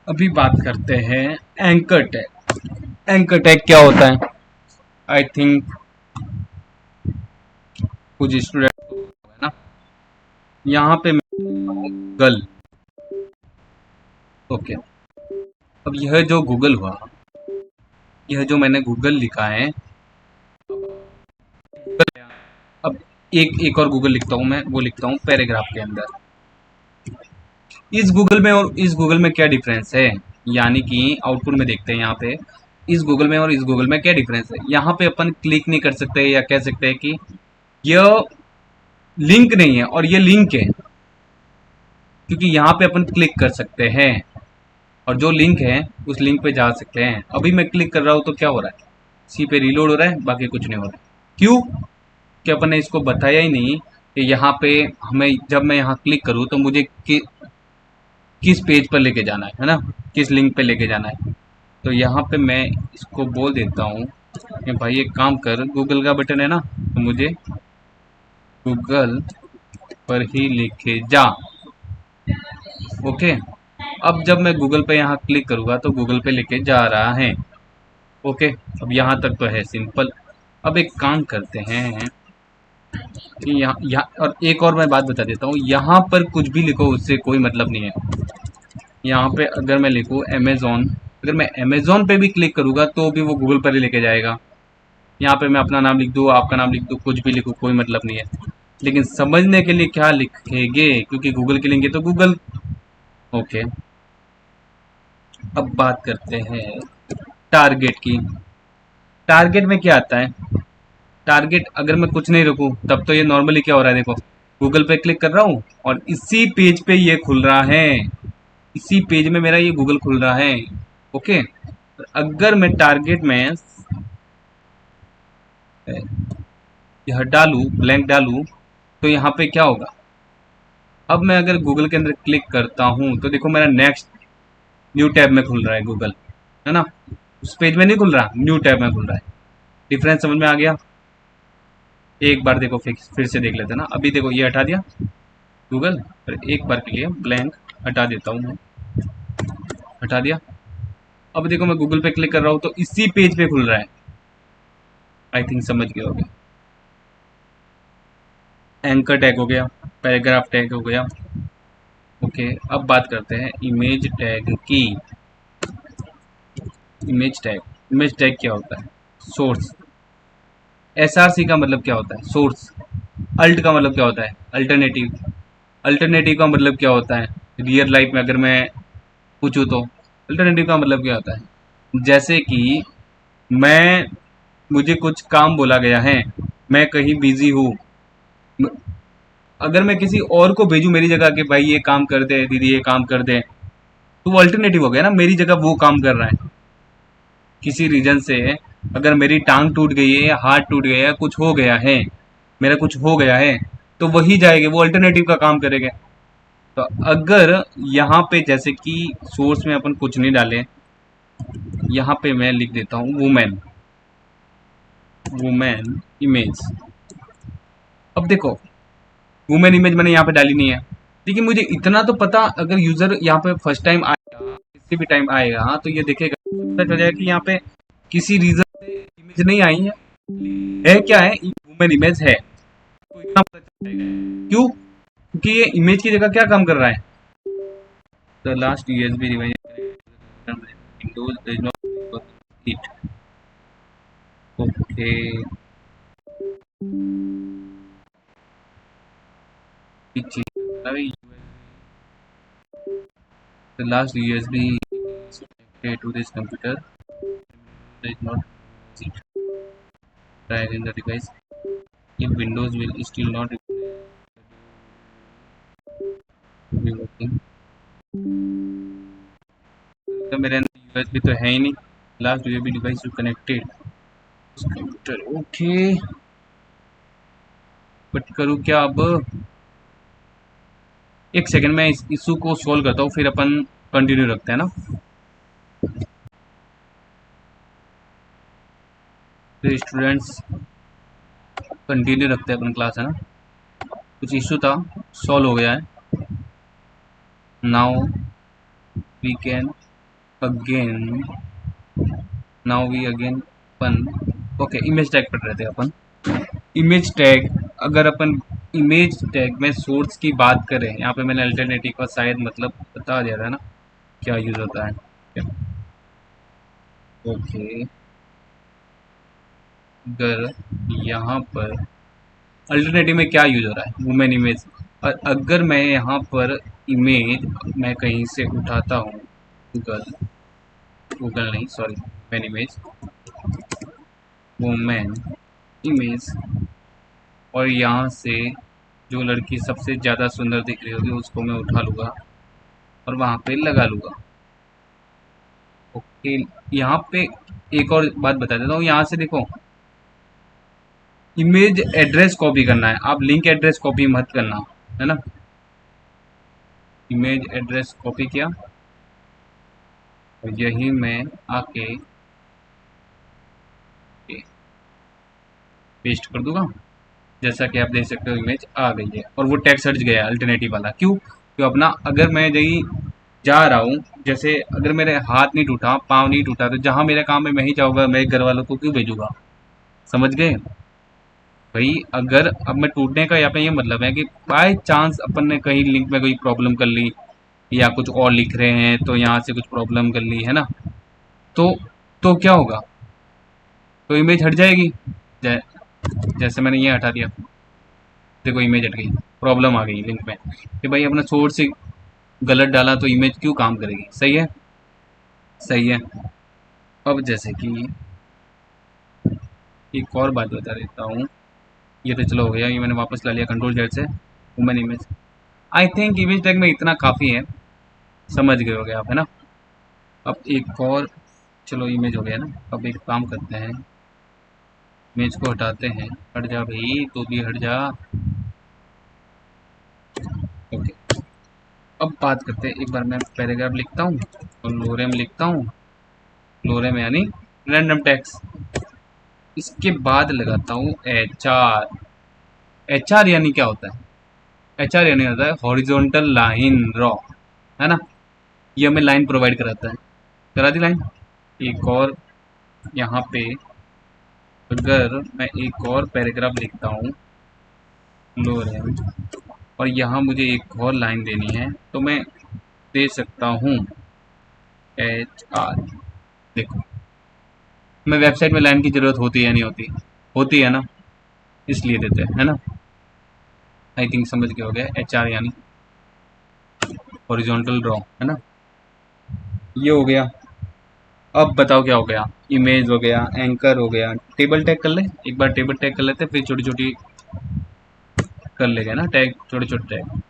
[SPEAKER 1] अभी बात करते हैं एंकर टैग। एंकर टैग क्या होता है? आई थिंक कुछ स्टूडेंट है ना। यहाँ पे गूगल, ओके। अब यह जो गूगल हुआ, यह जो मैंने गूगल लिखा है, अब एक और गूगल लिखता हूँ मैं, वो लिखता हूँ पैराग्राफ के अंदर। इस गूगल में और इस गूगल में क्या डिफरेंस है, यानी कि आउटपुट में देखते हैं यहाँ पे इस गूगल में और इस गूगल में क्या डिफरेंस है। यहाँ पे अपन क्लिक नहीं कर सकते, या कह सकते हैं कि यह लिंक नहीं है और ये लिंक है, क्योंकि यहाँ पे अपन क्लिक कर सकते हैं और जो लिंक है उस लिंक पे जा सकते हैं। अभी मैं क्लिक कर रहा हूँ तो क्या हो रहा है, सी पे रीलोड हो रहा है, बाकी कुछ नहीं हो रहा है। क्यों? कि अपन ने इसको बताया ही नहीं कि यहाँ पे हमें जब मैं यहाँ क्लिक करूँ तो मुझे किस पेज पर लेके जाना है ना, किस लिंक पे लेके जाना है। तो यहाँ पे मैं इसको बोल देता हूँ कि भाई एक काम कर, गूगल का बटन है ना, तो मुझे गूगल पर ही लेके जा। ओके, अब जब मैं गूगल पे यहाँ क्लिक करूँगा तो गूगल पे लेके जा रहा है। ओके, अब यहाँ तक तो है सिंपल। अब एक काम करते हैं कि यहाँ और एक और मैं बात बता देता हूँ, यहाँ पर कुछ भी लिखो उससे कोई मतलब नहीं है। यहाँ पे अगर मैं लिखूँ अमेज़ॉन, अगर मैं अमेज़ॉन पे भी क्लिक करूँगा तो भी वो गूगल पर ही लेके जाएगा। यहाँ पे मैं अपना नाम लिख दूँ, आपका नाम लिख दूँ, कुछ भी लिखूँ, कोई मतलब नहीं है। लेकिन समझने के लिए क्या लिखेंगे, क्योंकि गूगल के लेंगे तो गूगल। ओके, अब बात करते हैं टारगेट की। टारगेट में क्या आता है? टारगेट अगर मैं कुछ नहीं रखूँ तब तो ये नॉर्मली क्या हो रहा है, देखो गूगल पे क्लिक कर रहा हूँ और इसी पेज पे ये खुल रहा है, इसी पेज में मेरा ये गूगल खुल रहा है। ओके, अगर मैं टारगेट में यह डालूँ, ब्लैंक डालूँ, तो यहाँ पे क्या होगा, अब मैं अगर गूगल के अंदर क्लिक करता हूँ तो देखो मेरा नेक्स्ट न्यू टैब में खुल रहा है गूगल, है ना। उस पेज में नहीं खुल रहा, न्यू टैब में खुल रहा है। डिफरेंस समझ में आ गया? एक बार देखो फिर से देख लेते हैं ना। अभी देखो ये हटा दिया गूगल, पर एक बार के लिए ब्लैंक हटा देता हूँ मैं, हटा दिया। अब देखो मैं गूगल पे क्लिक कर रहा हूँ तो इसी पेज पे खुल रहा है। आई थिंक समझ गए होगे। एंकर टैग हो गया, पैराग्राफ टैग हो गया। ओके, अब बात करते हैं इमेज टैग की। इमेज टैग क्या होता है? सोर्स। एसआरसी का मतलब क्या होता है? सोर्स। अल्ट का मतलब क्या होता है? अल्टरनेटिव। अल्टरनेटिव का मतलब क्या होता है? रियल लाइफ में अगर मैं पूछूं तो अल्टरनेटिव का मतलब क्या होता है? जैसे कि मैं मुझे कुछ काम बोला गया है, मैं कहीं बिजी हूँ, अगर मैं किसी और को भेजूं मेरी जगह के भाई ये काम कर दे, दीदी ये काम कर दे, तो वो अल्टरनेटिव हो गया ना, मेरी जगह वो काम कर रहा है। किसी रीजन से अगर मेरी टांग टूट गई है या हाथ टूट गया है, कुछ हो गया है, मेरा कुछ हो गया है, तो वही जाएगा, वो अल्टरनेटिव का काम करेगा। तो अगर यहाँ पे जैसे कि सोर्स में अपन कुछ नहीं डाले, यहाँ पे मैं लिख देता हूँ वुमेन, वुमेन इमेज। अब देखो वुमेन इमेज मैंने यहाँ पे डाली नहीं है, लेकिन मुझे इतना तो पता, अगर यूजर यहाँ पे फर्स्ट टाइम आएगा, किसी भी टाइम आएगा तो ये देखेगा, पता चल जाएगा कि यहाँ पे किसी रीजन से इमेज नहीं आई है क्या है, ह्यूमन इमेज है, तो इतना पता चल जाएगा। क्यों? क्योंकि ये इमेज की जगह क्या काम कर रहा है? The last USB device Windows does not it. Okay, the last USB is connected to this computer does not use it. Try again the device. If Windows will still not be working, तो मेरे अंदर USB तो है ही नहीं। Last USB device to connected computer. Okay, but करूँ क्या अब? एक सेकंड में इस इशू को सॉल्व करता हूँ, फिर अपन कंटिन्यू रखते हैं ना। तो स्टूडेंट्स कंटिन्यू रखते हैं अपन क्लास, है ना। कुछ इशू था, सॉल्व हो गया है। नाउ वी कैन अगेन अपन ओके इमेज टैग पढ़ रहे थे अपन। इमेज टैग, अगर अपन इमेज टैग में सोर्स की बात करें, यहाँ पे मैंने अल्टरनेटिव का शायद मतलब बता दिया था ना क्या यूज होता है। ओके, अगर यहाँ पर अल्टरनेटिव में क्या यूज हो रहा है, वुमेन इमेज, और अगर मैं यहाँ पर इमेज मैं कहीं से उठाता हूँ, गूगल गूगल नहीं sorry, women image, women image, और यहाँ से जो लड़की सबसे ज़्यादा सुंदर दिख रही होगी उसको मैं उठा लूँगा और वहाँ पे लगा लूँगा। ओके, यहाँ पे एक और बात बता देता हूँ, यहाँ से देखो इमेज एड्रेस कॉपी करना है, आप लिंक एड्रेस कॉपी मत करना, है ना। इमेज एड्रेस कॉपी किया और यही मैं आके पेस्ट कर दूंगा। जैसा कि आप देख सकते हो इमेज आ गई है और वो टैग सर्च गया अल्टरनेटिव वाला। क्यों? तो अपना अगर मैं यही जा रहा हूँ, जैसे अगर मेरे हाथ नहीं टूटा, पाँव नहीं टूटा, तो जहाँ मेरा काम है मैं ही जाऊँगा, मेरे घर वालों को क्यों भेजूंगा? समझ गए भाई? अगर अब मैं टूटने का यहाँ पे ये मतलब है कि बाय चांस अपन ने कहीं लिंक में कोई प्रॉब्लम कर ली या कुछ और लिख रहे हैं तो यहाँ से कुछ प्रॉब्लम कर ली, है ना, तो क्या होगा? तो इमेज हट जाएगी। जैसे मैंने ये हटा दिया, देखो इमेज हट गई, प्रॉब्लम आ गई लिंक में कि भाई अपना सोर्स से गलत डाला तो इमेज क्यों काम करेगी। सही है, सही है। अब जैसे कि एक और बात बता देता हूँ, ये तो चलो हो गया, ये मैंने वापस ला लिया कंट्रोल जेड से, women image. I think image tag में इतना काफ़ी है, समझ गए होगे आप, है ना। अब एक और, चलो इमेज हो गया ना, अब एक काम करते हैं, इमेज को हटाते हैं। हट जा भाई, तो भी हट जा। ओके, अब बात करते हैं, एक बार मैं पैराग्राफ लिखता हूँ और लोरेम लिखता हूँ, लोरेम यानी रैंडम टेक्स्ट। इसके बाद लगाता हूँ एच आर। एच आर यानी क्या होता है? एच आर यानी होता है हॉरिजॉन्टल लाइन ड्रॉ, है ना। ये हमें लाइन प्रोवाइड कराता है, करा दी लाइन। एक और यहाँ पे अगर मैं एक और पैराग्राफ लिखता हूँ लोरेम, और यहाँ मुझे एक और लाइन देनी है, तो मैं दे सकता हूँ एच आर। देखो, मैं वेबसाइट में लाइन की ज़रूरत होती है या नहीं होती? होती है ना, इसलिए देते हैं, है ना। आई थिंक समझ के हो गया, एच आर यानी हॉरिजॉन्टल ड्रॉ, है ना। ये हो गया। अब बताओ क्या हो गया? इमेज हो गया, एंकर हो गया, टेबल टैग कर ले, एक बार टेबल टैग कर लेते हैं, फिर छोटी छोटी कर लेंगे ना टैग, छोटे छोटे टैग।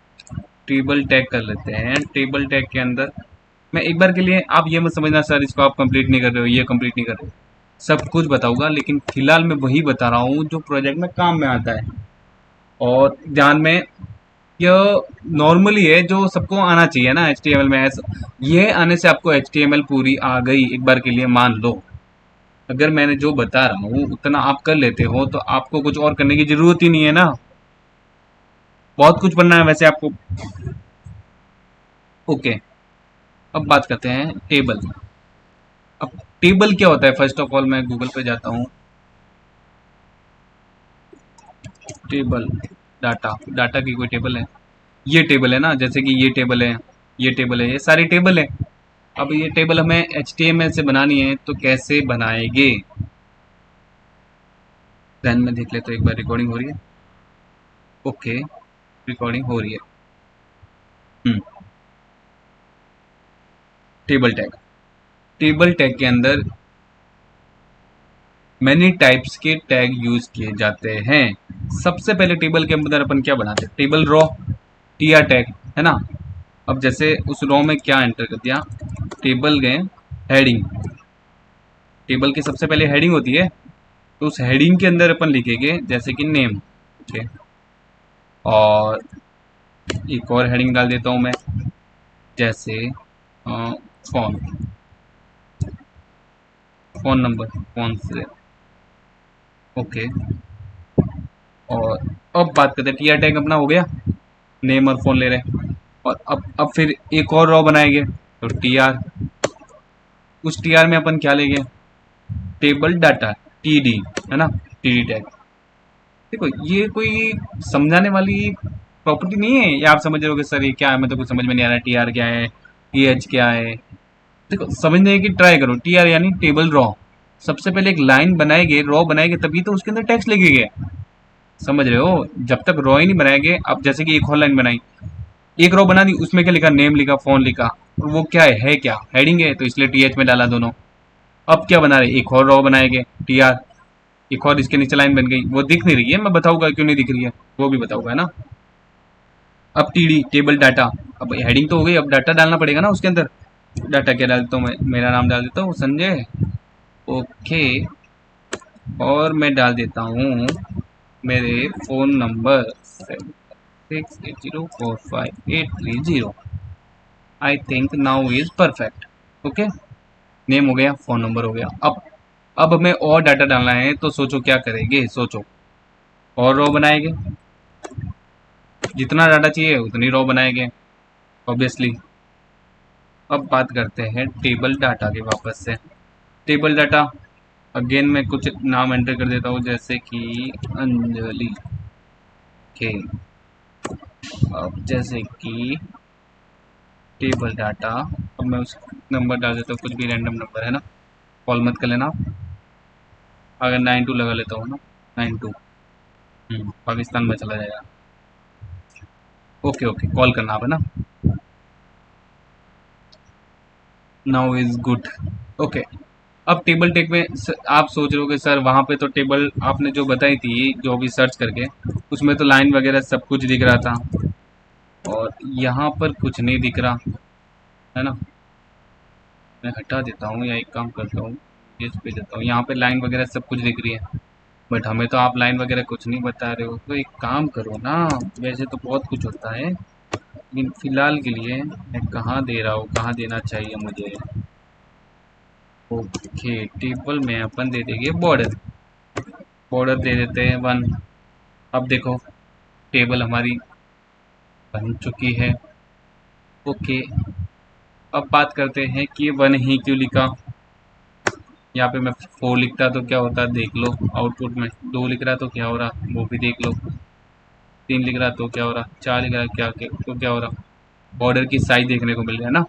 [SPEAKER 1] टेबल टैग कर लेते हैं। टेबल टैग के अंदर मैं एक बार के लिए, आप ये मत समझना सर इसको आप कंप्लीट नहीं कर रहे हो, ये कंप्लीट नहीं कर रहे हो, सब कुछ बताऊंगा, लेकिन फिलहाल मैं वही बता रहा हूँ जो प्रोजेक्ट में काम में आता है। और ध्यान में, यह नॉर्मली है जो सबको आना चाहिए ना HTML में। ऐसा ये आने से आपको HTML पूरी आ गई एक बार के लिए मान लो। अगर मैंने जो बता रहा हूँ उतना आप कर लेते हो तो आपको कुछ और करने की जरूरत ही नहीं है ना। बहुत कुछ पढ़ना है वैसे आपको। ओके, अब बात करते हैं टेबल। अब टेबल क्या होता है? फर्स्ट ऑफ ऑल मैं गूगल पे जाता हूँ, टेबल डाटा, डाटा की कोई टेबल है, ये टेबल है ना, जैसे कि ये टेबल है, ये टेबल है, ये सारी टेबल है। अब ये टेबल हमें HTML से बनानी है तो कैसे बनाएंगे, ध्यान में देख ले। तो एक बार रिकॉर्डिंग हो रही है, ओके, रिकॉर्डिंग हो रही है। हम्म, टेबल टैग, टेबल टैग के अंदर मैनी टाइप्स के टैग यूज किए जाते हैं। सबसे पहले टेबल के अंदर अपन क्या बनाते हैं, टेबल रॉ, TR टैग, है ना। अब जैसे उस रॉ में क्या एंटर कर दिया, टेबल गए हेडिंग, टेबल की सबसे पहले हेडिंग होती है, तो उस हेडिंग के अंदर अपन लिखेंगे जैसे कि नेम, ओके। और एक और हेडिंग डाल देता हूँ मैं, जैसे फोन, फोन नंबर, फोन से, ओके। और अब बात करते हैं, टीआर टैग अपना हो गया, नेम और फोन ले रहे हैं। और अब फिर एक और रॉ बनाएंगे, तो TR, उस TR में अपन क्या लेंगे, टेबल डाटा, TD, है ना, TD टैग। देखो ये कोई समझाने वाली प्रॉपर्टी नहीं है, ये आप समझ रहे हो सर ये क्या है, मैं तो कुछ समझ में नहीं आ रहा, TR क्या है, TH क्या है। देखो समझने की ट्राई करो, TR यानी टेबल रॉ, सबसे पहले एक लाइन बनाएंगे, रॉ बनाएंगे, तभी तो उसके अंदर टेक्स्ट लिखेंगे, समझ रहे हो। जब तक रॉ ही नहीं बनाएंगे, अब जैसे कि एक और लाइन बनाई, एक रो बना दी, उसमें क्या लिखा, नेम लिखा, फोन लिखा, और वो क्या है क्या हेडिंग है, तो इसलिए TH में डाला दोनों। अब क्या बना रहे, एक और रो बनाएंगे, TR, एक और इसके नीचे लाइन बन गई, वो दिख नहीं रही है, मैं बताऊंगा क्यों नहीं दिख रही है, वो भी बताऊंगा, है ना। अब TD टेबल डाटा, अब हेडिंग तो हो गई, अब डाटा डालना पड़ेगा ना उसके अंदर। डाटा क्या डालता हूँ मैं, मेरा नाम डाल देता हूँ संजय, ओके। और मैं डाल देता हूँ मेरे phone number 768045830। I think now is perfect, okay. Name हो गया, फोन नंबर हो गया। अब हमें और डाटा डालना है, तो सोचो क्या करेंगे, सोचो, और रो बनाएंगे, जितना डाटा चाहिए उतनी रो बनाएंगे, ऑब्वियसली। अब बात करते हैं टेबल डाटा के वापस से, टेबल डाटा, अगेन मैं कुछ नाम एंटर कर देता हूँ, जैसे कि अंजलि के। अब जैसे कि टेबल डाटा, अब मैं उस नंबर डाल देता हूँ, कुछ भी रैंडम नंबर, है ना, कॉल मत कर लेना आप। अगर 92 लगा लेता हूँ ना, 92, पाकिस्तान में चला जाएगा, ओके ओके, कॉल करना आप, है ना। Now is good, okay. अब टेबल टेक में आप सोच रहे हो कि सर वहाँ पे तो टेबल आपने जो बताई थी, जो भी सर्च करके, उसमें तो लाइन वगैरह सब कुछ दिख रहा था, और यहाँ पर कुछ नहीं दिख रहा, है ना। मैं हटा देता हूँ, या एक काम करता हूँ, इस पे देता हूँ, यहाँ पे लाइन वगैरह सब कुछ दिख रही है, बट हमें तो आप लाइन वगैरह कुछ नहीं बता रहे हो, तो एक काम करो ना, वैसे तो बहुत कुछ होता है, लेकिन फिलहाल के लिए मैं कहाँ दे रहा हूँ, कहाँ देना चाहिए मुझे, ओके। टेबल में अपन दे देंगे बॉर्डर, बॉर्डर दे देते हैं 1। अब देखो टेबल हमारी बन चुकी है, ओके। अब बात करते हैं कि 1 ही क्यों लिखा, यहाँ पे मैं 4 लिखता तो क्या होता, देख लो आउटपुट में, 2 लिख रहा तो क्या हो रहा, वो भी देख लो, 3 लिख रहा तो क्या हो रहा, 4 लिख रहा तो क्या हो रहा, बॉर्डर की साइज देखने को मिल रहा है ना।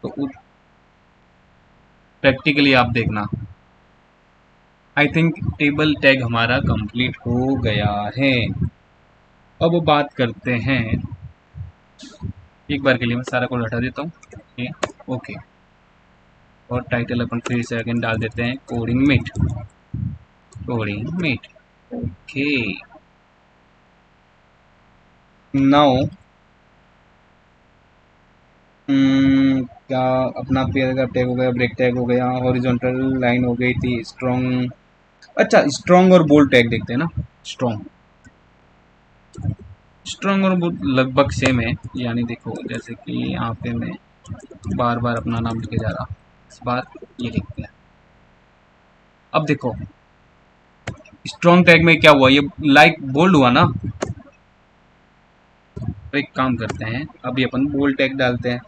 [SPEAKER 1] तो प्रैक्टिकली आप देखना, आई थिंक टेबल टैग हमारा कंप्लीट हो गया है। अब बात करते हैं, एक बार के लिए मैं सारा कोड हटा देता हूँ, ये ओके। और टाइटल अपन फिर से अगेन डाल देते हैं, coding meet, coding meet, okay. Now क्या, अपना पैराग्राफ टैग हो गया, ब्रेक टैग हो गया, हॉरिजॉन्टल लाइन हो गई थी, स्ट्रॉन्ग, अच्छा स्ट्रॉन्ग और बोल्ड टैग देखते हैं ना। स्ट्रॉन्ग, स्ट्रॉन्ग और बोल्ड लगभग सेम है, यानी देखो जैसे कि यहाँ पे मैं बार बार अपना नाम लिखे जा रहा, इस बार ये लिखते हैं। अब देखो स्ट्रॉन्ग टैग में क्या हुआ, ये लाइक बोल्ड हुआ ना, तो एक काम करते हैं, अभी अपन बोल्ड टैग डालते हैं,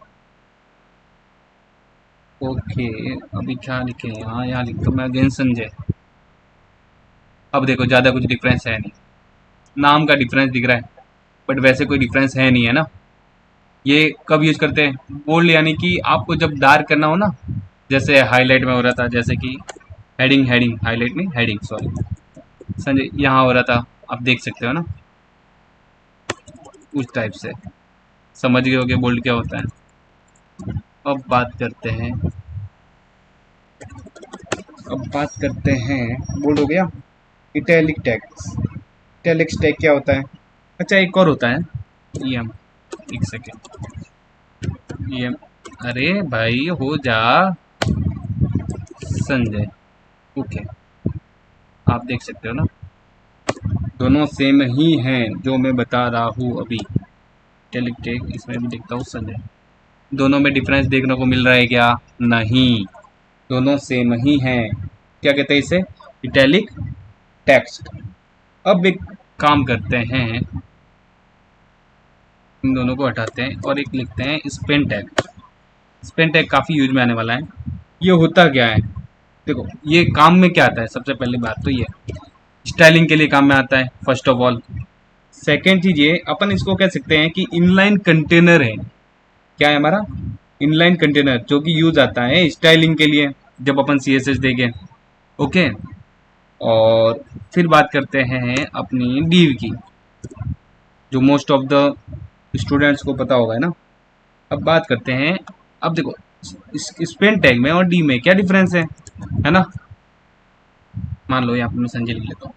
[SPEAKER 1] ओके। अभी क्या लिखे, यहाँ यहाँ लिखता हूँ मैं अगेन संजय। अब देखो ज़्यादा कुछ डिफरेंस है नहीं, नाम का डिफरेंस दिख रहा है, बट वैसे कोई डिफरेंस है नहीं, है ना। ये कब यूज करते हैं? बोल्ड यानी कि आपको जब डार्क करना हो ना, जैसे हाईलाइट में हो रहा था, जैसे कि हेडिंग, हाईलाइट नहीं, हेडिंग, सॉरी संजय, यहाँ हो रहा था, आप देख सकते हो ना, उस टाइप से। समझ गए होगे बोल्ड क्या होता है। अब बात करते हैं, बोल्ड हो गया। इटैलिक टेक्स्ट, इटैलिक टेक्स्ट क्या होता है? अच्छा, एक और होता है, ईएम, एक सेकेंड, ईएम, अरे भाई हो जा संजय, ओके, आप देख सकते हो ना, दोनों सेम ही हैं जो मैं बता रहा हूँ अभी। इटैलिक टेक्स्ट इसमें भी देखता हूँ संजय, दोनों में डिफरेंस देखने को मिल रहा है क्या? नहीं, दोनों सेम ही हैं। क्या कहते हैं इसे? Italic text. अब एक काम करते हैं, इन दोनों को हटाते हैं और एक लिखते हैं स्पेन टैग। स्पेन टैग काफ़ी यूज में आने वाला है। ये होता क्या है? देखो, ये काम में क्या आता है? सबसे पहली बात तो ये स्टाइलिंग के लिए काम में आता है, फर्स्ट ऑफ ऑल। सेकेंड चीज ये, अपन इसको कह सकते हैं कि इनलाइन कंटेनर है। क्या है हमारा? इनलाइन कंटेनर, जो कि यूज आता है स्टाइलिंग के लिए, जब अपन CSS देंगे। ओके, और फिर बात करते हैं अपनी div की, जो मोस्ट ऑफ द स्टूडेंट्स को पता होगा, है ना। अब बात करते हैं, अब देखो, स्पेन टैग में और डी में क्या डिफरेंस है ना। मान लो यहाँ पर मैं संजय लिख लेता हूँ।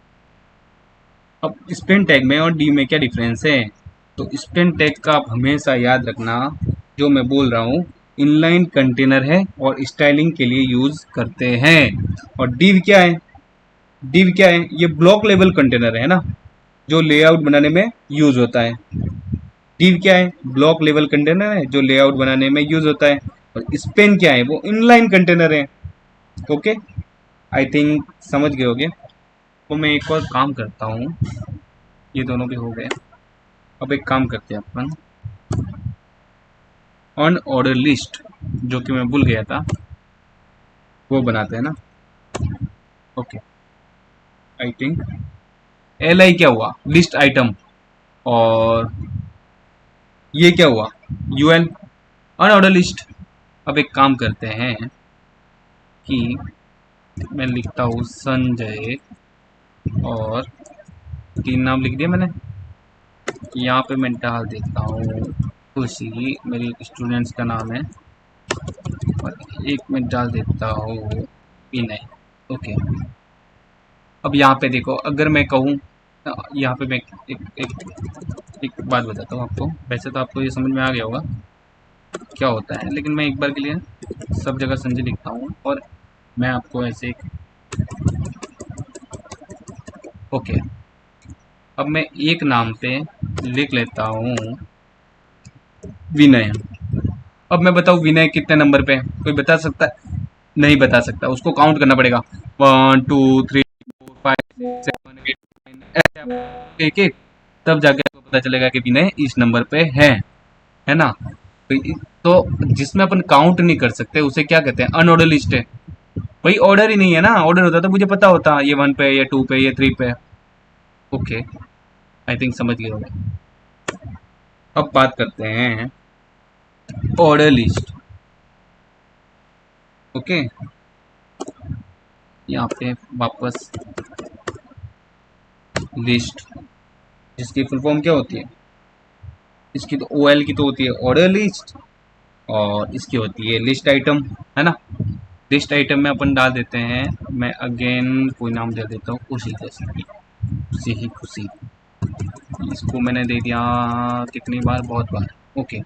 [SPEAKER 1] अब स्पेन टैग में और डी में क्या डिफरेंस है? तो स्पेन टैग का आप हमेशा याद रखना, जो मैं बोल रहा हूँ, इनलाइन कंटेनर है और स्टाइलिंग के लिए यूज करते हैं। और div क्या है? div क्या है? ये ब्लॉक लेवल कंटेनर है ना, जो लेआउट बनाने में यूज होता है। div क्या है? ब्लॉक लेवल कंटेनर है जो लेआउट बनाने में यूज होता है। और स्पेन क्या है? वो इनलाइन कंटेनर है। ओके, आई थिंक समझ गए होगे। तो मैं एक और काम करता हूँ, ये दोनों भी हो गए। अब एक काम करते हैं अपन, ऑन ऑर्डर लिस्ट, जो कि मैं भूल गया था, वो बनाते हैं ना। ओके, आई थिंक LI क्या हुआ? List item. और ये क्या हुआ? UL, on order list. अब एक काम करते हैं कि मैं लिखता हूँ संजय, और 3 नाम लिख दिया मैंने। यहाँ पे मैं डाल देता हूँ खुशी, मेरे स्टूडेंट्स का नाम है, और एक मैं डाल देता हूँ विनय। ओके, अब यहाँ पे देखो, अगर मैं कहूँ, यहाँ पे मैं एक बात बताता हूँ आपको। वैसे तो आपको ये समझ में आ गया होगा क्या होता है, लेकिन मैं एक बार के लिए सब जगह संजय लिखता हूँ, और मैं आपको ऐसे ओके, अब मैं एक नाम पे लिख लेता हूँ विनय। अब मैं बताऊँ विनय कितने नंबर पे है? कोई बता सकता है? नहीं बता सकता, उसको काउंट करना पड़ेगा, 1 2 3 4 5 6 7 8 9, ऐसे एक एक, तब जाके आपको पता चलेगा कि विनय इस नंबर पे है ना। तो जिसमें अपन काउंट नहीं कर सकते उसे क्या कहते हैं? अनऑर्डर लिस्ट है। भाई ऑर्डर ही नहीं है ना, ऑर्डर होता तो मुझे पता होता ये 1 पे, ये 2 पे, ये 3 पे। ओके, आई थिंक समझ गए होंगे। अब बात करते हैं ऑर्डर लिस्ट। ओके, यहाँ पे वापस लिस्ट, जिसकी फुल फॉर्म क्या होती है? इसकी तो OL की तो होती है ऑर्डर लिस्ट, और इसकी होती है लिस्ट आइटम, है ना। लिस्ट आइटम में अपन डाल देते हैं, मैं अगेन कोई नाम दे देता हूँ, खुशी, जैसे कि खुशी ही खुशी। इसको मैंने दे दिया कितनी बार? बहुत बार। ओके,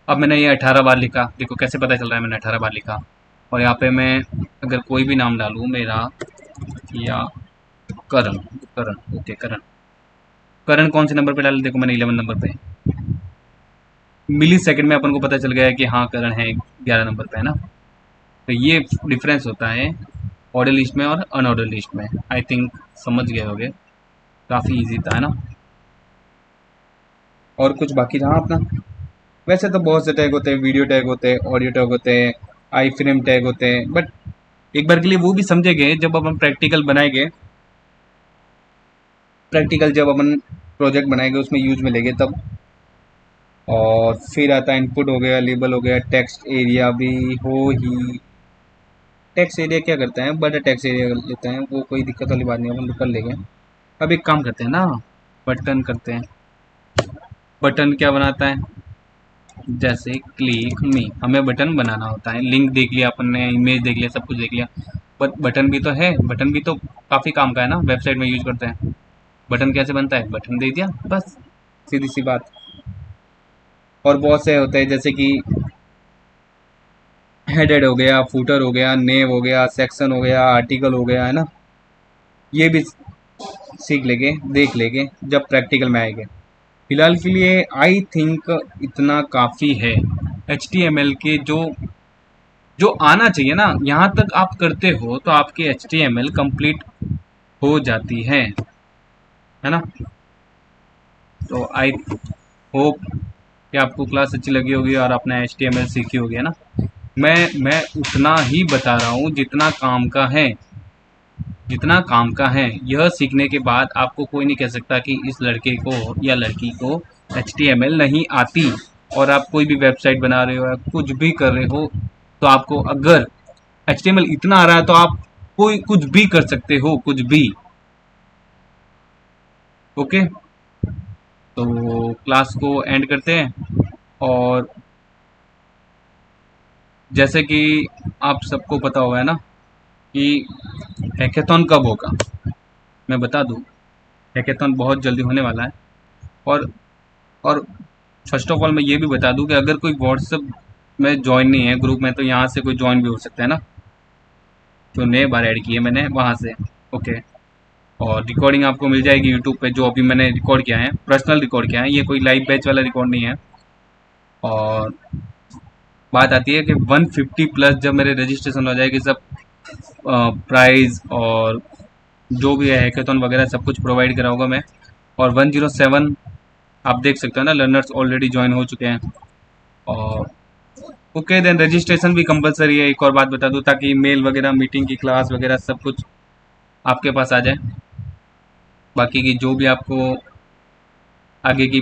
[SPEAKER 1] अब मैंने ये 18 बार लिखा, देखो कैसे पता चल रहा है मैंने 18 बार लिखा। और यहाँ पे मैं अगर कोई भी नाम डालूँ मेरा, या करण, करण, ओके करण, करण कौन से नंबर पे डाला? देखो मैंने 11 नंबर पे। मिली सेकंड में अपन को पता चल गया है कि हाँ करण है 11 नंबर पे, है ना। तो ये डिफरेंस होता है ऑर्डर लिस्ट में और अनऑर्डर लिस्ट में। आई थिंक समझ गए होगे, काफ़ी इजी था, है ना। और कुछ बाकी रहा अपना? वैसे तो बहुत से टैग होते हैं, वीडियो टैग होते हैं, ऑडियो टैग होते हैं, आई फ्रेम टैग होते हैं, बट एक बार के लिए वो भी समझेंगे जब अब हम प्रैक्टिकल बनाएंगे। प्रैक्टिकल जब अपन प्रोजेक्ट बनाएंगे उसमें यूज में लेंगे तब। और फिर आता है इनपुट हो गया, लेबल हो गया, टेक्स्ट एरिया भी हो ही। टेक्स्ट एरिया क्या करते हैं, बड़ा टेक्स्ट एरिया लेते हैं, वो कोई दिक्कत वाली बात नहीं है, अपन तो कर लेंगे। अब एक काम करते हैं ना, बटन करते हैं। बटन क्या बनाता है, जैसे क्लिक मी, हमें बटन बनाना होता है। लिंक देख लिया अपन ने, इमेज देख लिया, सब कुछ देख लिया, बट बटन भी तो है, बटन भी तो काफ़ी काम का है ना, वेबसाइट में यूज करते हैं। बटन कैसे बनता है, बटन दे दिया बस, सीधी सी बात। और बहुत से होते हैं जैसे कि हेडेड हो गया, फूटर हो गया, नेव हो गया, सेक्शन हो गया, आर्टिकल हो गया, है ना। ये भी सीख लेंगे, देख लेंगे जब प्रैक्टिकल में आएंगे। फिलहाल के लिए आई थिंक इतना काफ़ी है। HTML के जो जो आना चाहिए ना, यहाँ तक आप करते हो तो आपकी HTML कंप्लीट हो जाती है ना। तो आई होप कि आपको क्लास अच्छी लगी होगी और आपने HTML सीखी होगी, है ना। मैं उतना ही बता रहा हूँ जितना काम का है, जितना काम का है। यह सीखने के बाद आपको कोई नहीं कह सकता कि इस लड़के को या लड़की को HTML नहीं आती। और आप कोई भी वेबसाइट बना रहे हो या कुछ भी कर रहे हो, तो आपको अगर HTML इतना आ रहा है तो आप कोई कुछ भी कर सकते हो, कुछ भी। ओके, तो क्लास को एंड करते हैं। और जैसे कि आप सबको पता होगा, है ना, कि हैकेथॉन कब होगा। मैं बता दूं, हैकेथॉन बहुत जल्दी होने वाला है। और और फर्स्ट ऑफ ऑल मैं ये भी बता दूं कि अगर कोई व्हाट्सएप में ज्वाइन नहीं है ग्रुप में, तो यहाँ से कोई ज्वाइन भी हो सकता है ना, जो नए बार ऐड किए मैंने वहाँ से। ओके, और रिकॉर्डिंग आपको मिल जाएगी यूट्यूब पे, जो अभी मैंने रिकॉर्ड किया है, पर्सनल रिकॉर्ड किया है, ये कोई लाइव बैच वाला रिकॉर्ड नहीं है। और बात आती है कि 150 प्लस जब मेरे रजिस्ट्रेशन हो जाएगी, सब प्राइज और जो भी है हैकेथॉन वगैरह सब कुछ प्रोवाइड कराऊंगा मैं। और 107 आप देख सकते हो ना, लर्नर्स ऑलरेडी ज्वाइन हो चुके हैं। और ओके देन, रजिस्ट्रेशन भी कंपलसरी है, एक और बात बता दूं, ताकि मेल वगैरह, मीटिंग की क्लास वगैरह सब कुछ आपके पास आ जाए। बाकी की जो भी आपको आगे की